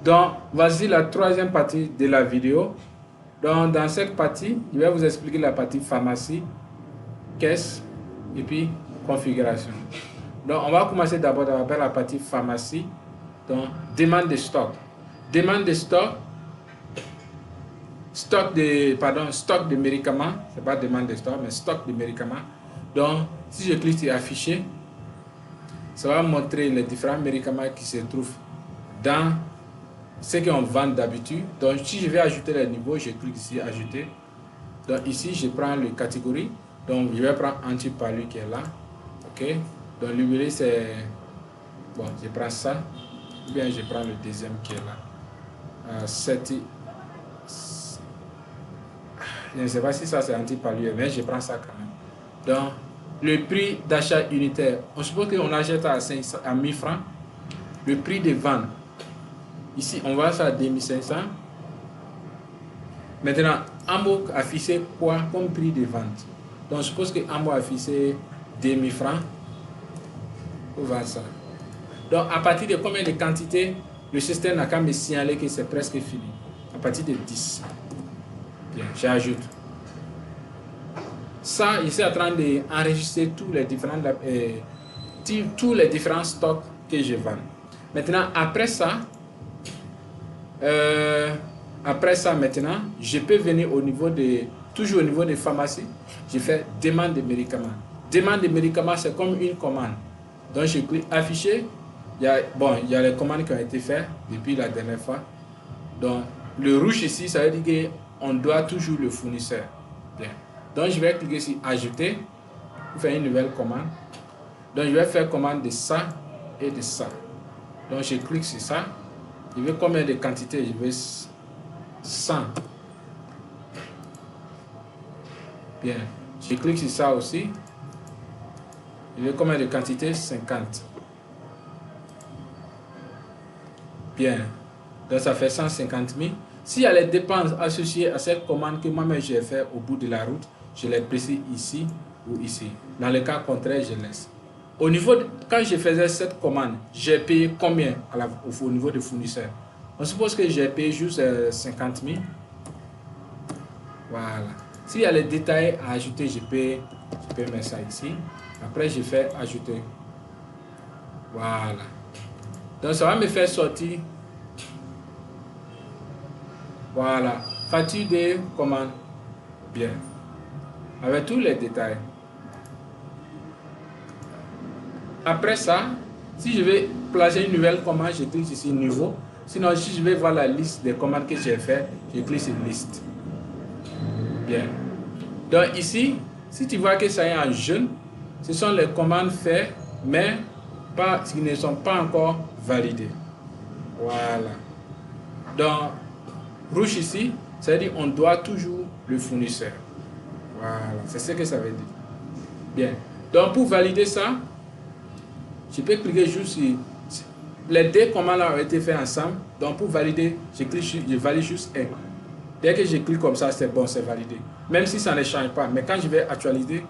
Donc, voici la troisième partie de la vidéo. Donc, dans cette partie, je vais vous expliquer la partie pharmacie, caisse et puis configuration. Donc, on va commencer d'abord avec la partie pharmacie. Donc, demande de stock. Demande de stock. Stock de médicaments. C'est pas demande de stock, mais stock de médicaments. Donc, si je clique sur afficher, ça va montrer les différents médicaments qui se trouvent dans ce qu'on vend d'habitude. Donc, si je vais ajouter les niveaux, je clique ici ajouter. Donc, ici, je prends les catégories. Donc, je vais prendre antipalu qui est là. OK. Donc, l'huile, c'est... Bon, je prends ça. Ou bien, je prends le deuxième qui est là. Je ne sais pas si ça, c'est antipalu, mais je prends ça quand même. Donc, le prix d'achat unitaire. On suppose qu'on achète à 1000 francs. Le prix de vente. Ici, on va faire à 2500. Maintenant, Ambo a affiché quoi comme prix de vente? Donc, je suppose que Ambo a affiché 2000 francs pour vendre ça. Donc, à partir de combien de quantités, le système n'a qu'à me signaler que c'est presque fini. À partir de 10. Bien, j'ajoute. Ça, je suis en train d'enregistrer tous les différents stocks que je vends. Maintenant, après ça, maintenant, je peux venir au niveau de, toujours au niveau des pharmacies, je fais demande de médicaments. Demande de médicaments, c'est comme une commande. Donc, je clique afficher. Il y a les commandes qui ont été faites depuis la dernière fois. Donc, le rouge ici, ça veut dire qu'on doit toujours le fournisseur. Bien. Donc, je vais cliquer sur ajouter pour faire une nouvelle commande. Donc, je vais faire commande de ça et de ça. Donc, je clique sur ça. Je veux combien de quantités? Je veux 100. Bien. Je clique sur ça aussi. Je veux combien de quantités? 50. Bien. Donc, ça fait 150 000. S'il y a les dépenses associées à cette commande que moi-même j'ai fait au bout de la route, je les précise ici ou ici. Dans le cas contraire, je laisse. Au niveau quand je faisais cette commande, j'ai payé combien au niveau du fournisseur? On suppose que j'ai payé juste 50 000. Voilà. S'il y a les détails à ajouter, je peux mettre ça ici. Après, je fais ajouter. Voilà. Donc, ça va me faire sortir. Voilà. Facture de commande. Bien. Avec tous les détails. Après ça, si je vais placer une nouvelle commande, je clique ici nouveau. Sinon, si je vais voir la liste des commandes que j'ai fait, je clique sur liste. Bien. Donc ici, si tu vois que ça est en jaune, ce sont les commandes faites, mais qui ne sont pas encore validées. Voilà. Donc, rouge ici, ça veut dire qu'on doit toujours le fournisseur. Voilà, c'est ce que ça veut dire. Bien. Donc, pour valider ça, je peux cliquer juste sur les deux commandes ont été faites ensemble. Donc, pour valider, je valide juste un. Dès que je clique comme ça, c'est bon, c'est validé. Même si ça ne change pas. Mais quand je vais actualiser,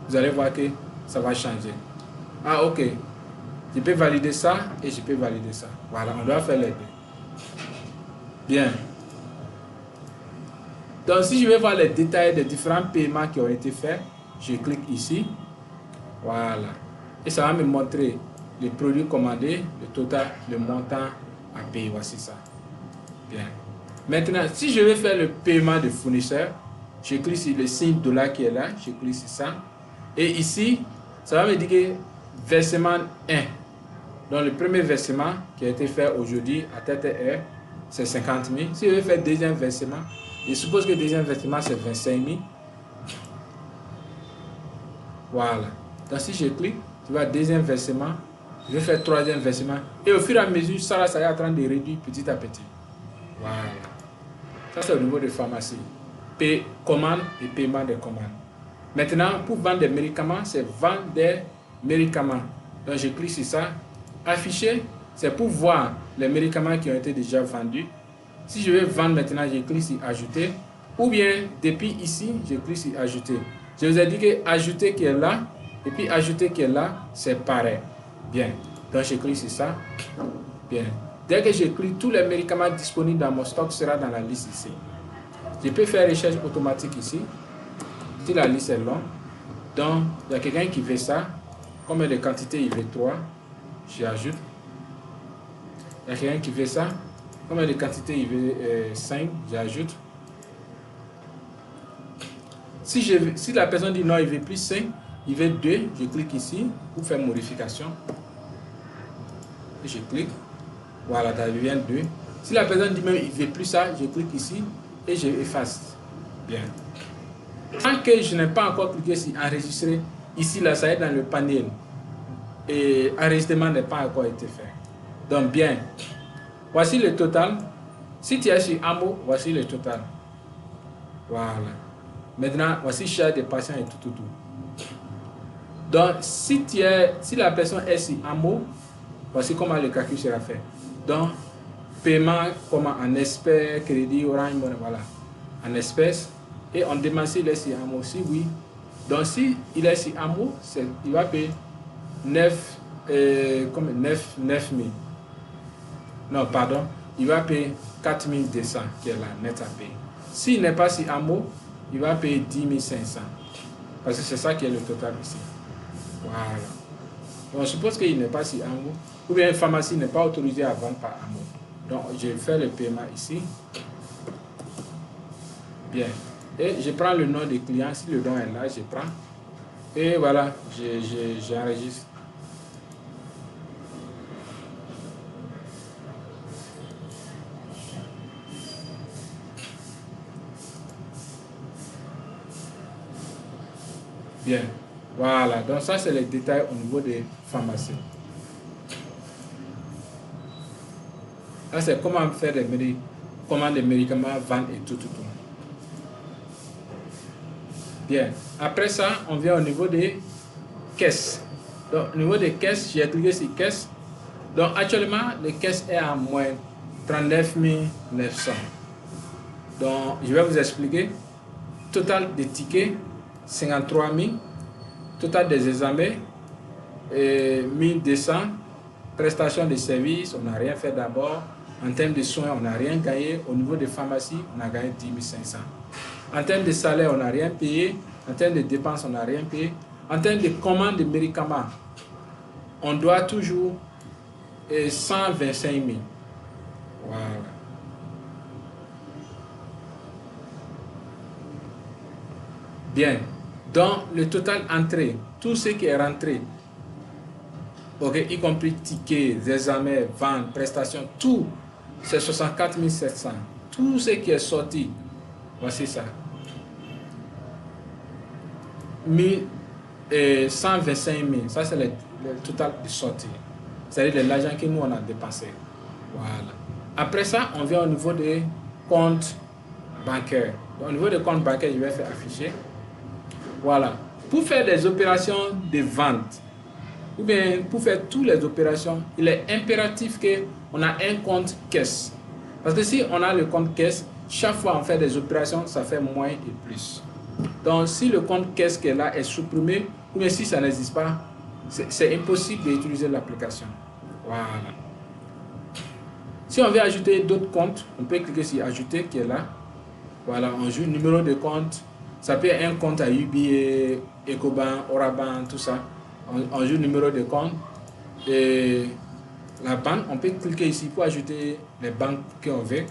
vous allez voir que ça va changer. Ah, ok. Je peux valider ça et je peux valider ça. Voilà, on doit faire les deux. Bien. Donc, si je vais voir les détails des différents paiements qui ont été faits, je clique ici. Voilà. Et ça va me montrer les produits commandés, le total, le montant à payer. Voici ça. Bien. Maintenant, si je vais faire le paiement de fournisseur, je clique sur le signe dollar qui est là. Je clique sur ça. Et ici, ça va me dire que versement 1. Donc, le premier versement qui a été fait aujourd'hui à TTR, c'est 50 000. Si je vais faire deuxième versement, je suppose que le deuxième versement, c'est 25 000. Voilà. Donc, si je clique, tu vois, deuxième versement, je vais faire troisième versement. Et au fur et à mesure, ça est en train de réduire petit à petit. Voilà. Ça, c'est au niveau de pharmacie. Commande et paiement des commandes. Maintenant, pour vendre des médicaments, c'est vendre des médicaments. Donc, je clique sur ça. Afficher, c'est pour voir les médicaments qui ont été déjà vendus. Si je veux vendre maintenant, je clique sur ajouter. Ou bien, depuis ici, je clique sur ajouter. Je vous ai dit que ajouter qui est là, et puis ajouter qui est là, c'est pareil. Bien. Donc, je clique sur ça. Bien. Dès que je clique, tous les médicaments disponibles dans mon stock seront dans la liste ici. Je peux faire recherche automatique ici. Si la liste est longue, donc il y a quelqu'un qui fait ça. Comme les quantités, il veut 3, j'ajoute. Il y a quelqu'un qui fait ça. Comme les quantités, il veut 5, j'ajoute. Si la personne dit non, il veut plus 5, il veut 2, je clique ici pour faire modification. Et je clique. Voilà, ça devient 2. Si la personne dit même il veut plus ça, je clique ici et je efface. Bien. Tant que je n'ai pas encore cliqué sur enregistrer, ici là, ça est dans le panel. Et enregistrement n'a pas encore été fait. Donc bien. Voici le total. Si tu es sur Amo, voici le total. Voilà. Maintenant, voici cher des patients et tout. Donc, si la personne est sur Amo, voici comment le calcul sera fait. Donc, paiement comment en espèces, crédit, orange, voilà, en espèces. Et on demande s'il est sur Amo. Si oui. Donc, si il est sur Amo, il va payer 9 000. Non, pardon. Il va payer 4 200 qui est la net à payer. S'il n'est pas sur Amo, il va payer 10 500. Parce que c'est ça qui est le total ici. Voilà. Donc, je suppose qu'il n'est pas sur Amo. Ou bien une pharmacie n'est pas autorisée à vendre par Amo. Donc, je fais le paiement ici. Bien. Et je prends le nom du client. Si le nom est là, je prends. Et voilà, j'enregistre. Bien. Voilà. Donc, ça, c'est les détails au niveau des pharmacies. Là, c'est comment faire comment les médicaments vendent et tout. Bien. Après ça, on vient au niveau des caisses. Donc, au niveau des caisses, j'ai cliqué sur caisse. Donc, actuellement, les caisses est à moins 39 900. Donc, je vais vous expliquer. Total des tickets, 53 000. Total des examens, 1200. Prestation de services, on n'a rien fait d'abord. En termes de soins, on n'a rien gagné. Au niveau des pharmacies, on a gagné 10 500. En termes de salaire, on n'a rien payé. En termes de dépenses, on n'a rien payé. En termes de commandes de médicaments, on doit toujours 125 000. Voilà. Bien. Donc, le total entrée, tout ce qui est rentré, ok, y compris tickets, examens, ventes, prestations, tout, c'est 64 700. Tout ce qui est sorti, voici ça. 125 000, ça c'est le total de sortie. C'est-à-dire de l'argent que nous on a dépensé. Voilà. Après ça, on vient au niveau des comptes bancaires. Donc, au niveau des comptes bancaires, je vais faire afficher. Voilà. Pour faire des opérations de vente, ou bien pour faire toutes les opérations, il est impératif qu'on a un compte caisse. Parce que si on a le compte caisse, chaque fois on fait des opérations, ça fait moins et plus. Donc si le compte caisse qui est là est supprimé, ou bien si ça n'existe pas, c'est impossible d'utiliser l'application. Voilà. Si on veut ajouter d'autres comptes, on peut cliquer sur ajouter qui est là. Voilà, on joue numéro de compte. Ça peut être un compte à UBA, Ecobank, Orabank, tout ça. On joue numéro de compte. Et la banque, on peut cliquer ici pour ajouter les banques qu'on veut.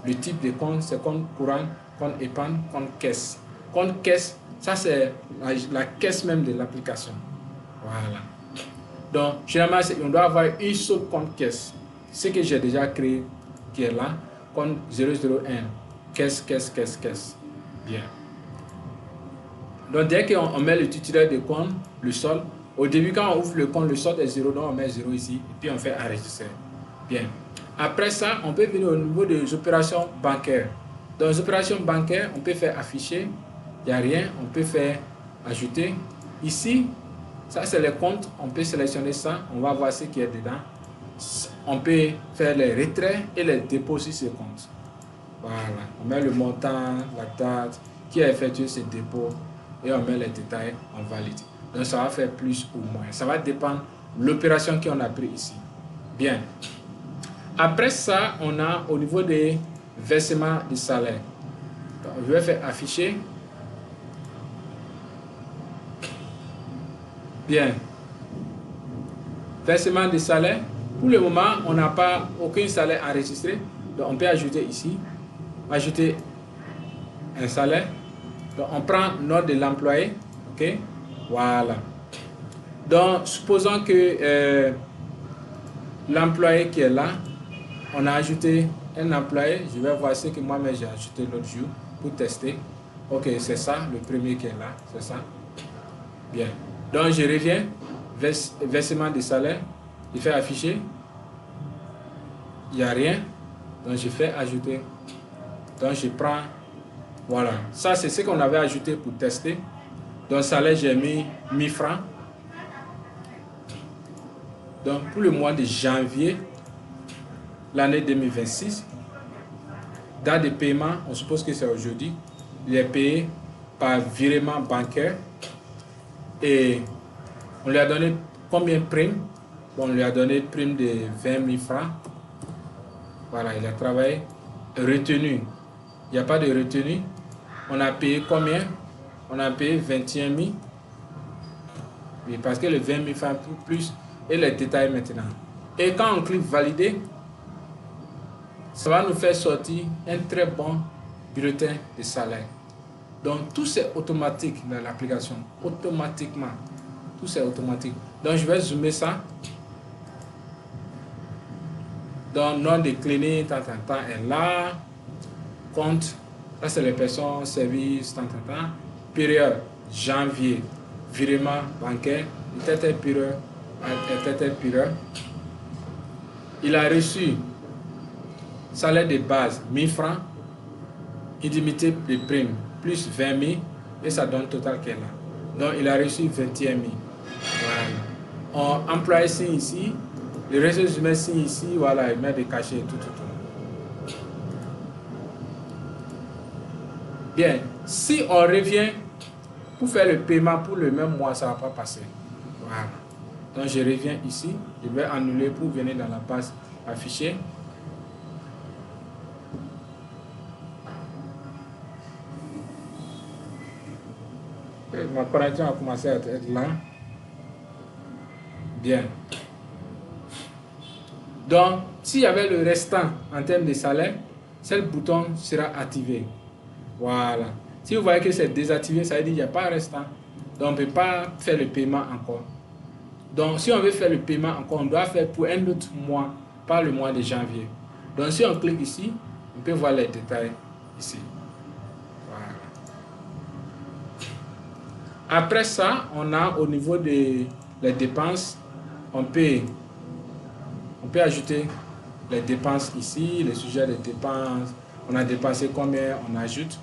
Le type de compte, c'est compte courant, compte épargne, compte caisse. Compte caisse, ça c'est la caisse même de l'application. Voilà. Donc, généralement, on doit avoir une seule compte caisse. Ce que j'ai déjà créé, qui est là, compte 001. Caisse. Bien. Donc, dès qu'on met le titulaire de compte, le solde, au début, quand on ouvre le compte, le solde est 0, donc on met 0 ici, et puis on fait enregistrer. Bien. Après ça, on peut venir au niveau des opérations bancaires. Dans les opérations bancaires, on peut faire afficher, il n'y a rien, on peut faire ajouter. Ici, ça c'est les comptes, on peut sélectionner ça, on va voir ce qui est dedans. On peut faire les retraits et les dépôts sur ce compte. Voilà, on met le montant, la date, qui a effectué ce dépôt et on met les détails, on valide. Donc ça va faire plus ou moins. Ça va dépendre de l'opération qu'on a pris ici. Bien. Après ça, on a au niveau des versements de salaire. Donc, je vais faire afficher. Bien. Versement de salaire. Pour le moment, on n'a pas aucun salaire enregistré. Donc, on peut ajouter ici. Ajouter un salaire. Donc, on prend nom de l'employé. OK? Voilà. Donc, supposons que l'employé qui est là, on a ajouté un employé. Je vais voir ce que moi-même j'ai ajouté l'autre jour pour tester. OK, c'est ça, le premier qui est là. C'est ça. Bien. Donc, je reviens. Versement de salaire. Je fais afficher. Il n'y a rien. Donc, je fais ajouter. Donc, je prends. Voilà. Ça, c'est ce qu'on avait ajouté pour tester. Donc, salaire, j'ai mis 1000 francs. Donc, pour le mois de janvier, l'année 2026, date de paiement, on suppose que c'est aujourd'hui. Il est payé par virement bancaire. Et on lui a donné combien de primes? Bon, on lui a donné une prime de 20 000 francs. Voilà, il a travaillé. Retenu. Il n'y a pas de retenue. On a payé combien? On a payé 21 000. Oui, parce que le 20 000 francs plus et les détails maintenant. Et quand on clique valider, ça va nous faire sortir un très bon bulletin de salaire. Donc tout c'est automatique dans l'application. Automatiquement. Tout c'est automatique. Donc je vais zoomer ça. Donc nom de clinique, tant est là. Compte. Là c'est les personnes, services, tant. Période janvier. Virement bancaire. Période. Il a reçu salaire de base 1000 francs, indemnité de prime plus 20 000 et ça donne total qu'elle a. Donc il a reçu 21 000. Voilà. On emploie ici, les ressources humaines ici, voilà, il met des cachets, tout. Bien, si on revient pour faire le paiement pour le même mois, ça ne va pas passer. Voilà. Donc je reviens ici, je vais annuler pour venir dans la page affichée. Ma connexion a commencé à être là. Bien. Donc, s'il y avait le restant en termes de salaire, ce bouton sera activé. Voilà. Si vous voyez que c'est désactivé, ça veut dire qu'il n'y a pas de restant. Donc, on ne peut pas faire le paiement encore. Donc, si on veut faire le paiement encore, on doit faire pour un autre mois, pas le mois de janvier. Donc, si on clique ici, on peut voir les détails ici. Voilà. Après ça, on a au niveau des dépenses, on peut ajouter les dépenses ici, les sujets des dépenses. On a dépensé combien, on ajoute.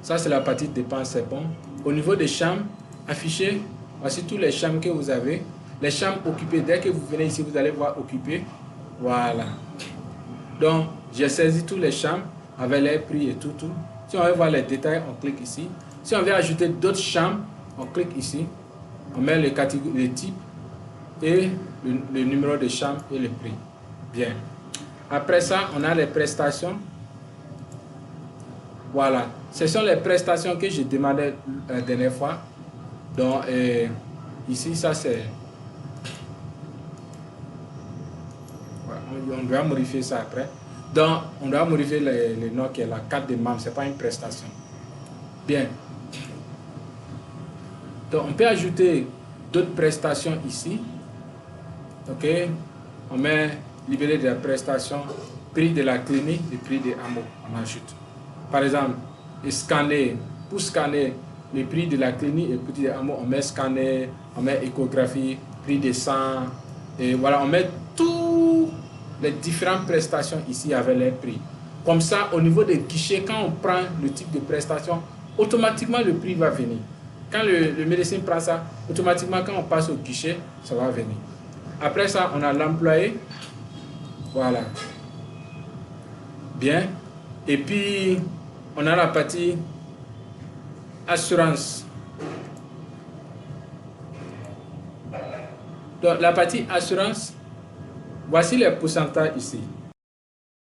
Ça, c'est la partie dépenses, c'est bon. Au niveau des chambres, afficher, voici tous les chambres que vous avez. Les chambres occupées, dès que vous venez ici, vous allez voir occupées. Voilà. Donc, j'ai saisi tous les chambres avec les prix et tout. Si on veut voir les détails, on clique ici. Si on veut ajouter d'autres chambres, on clique ici. On met les catégories, les types et le numéro de chambre et le prix. Bien. Après ça, on a les prestations. Voilà. Ce sont les prestations que je demandais la dernière fois. Donc, ici, ça c'est... On doit modifier ça après. Donc, on doit modifier le nom qui est la carte de membre. Ce n'est pas une prestation. Bien. Donc, on peut ajouter d'autres prestations ici. OK. On met libellé de la prestation, prix de la clinique, le prix des hameaux. On ajoute. Par exemple, scanner. Pour scanner le prix de la clinique et le prix des hameaux, on met scanner, on met échographie, prix des sang. Et voilà, on met toutes les différentes prestations ici avec les prix. Comme ça, au niveau des guichets, quand on prend le type de prestation, automatiquement le prix va venir. Quand le médecin prend ça, automatiquement quand on passe au guichet, ça va venir. Après ça, on a l'employé. Voilà. Bien. Et puis, on a la partie assurance. Donc, la partie assurance, Voici les pourcentages ici.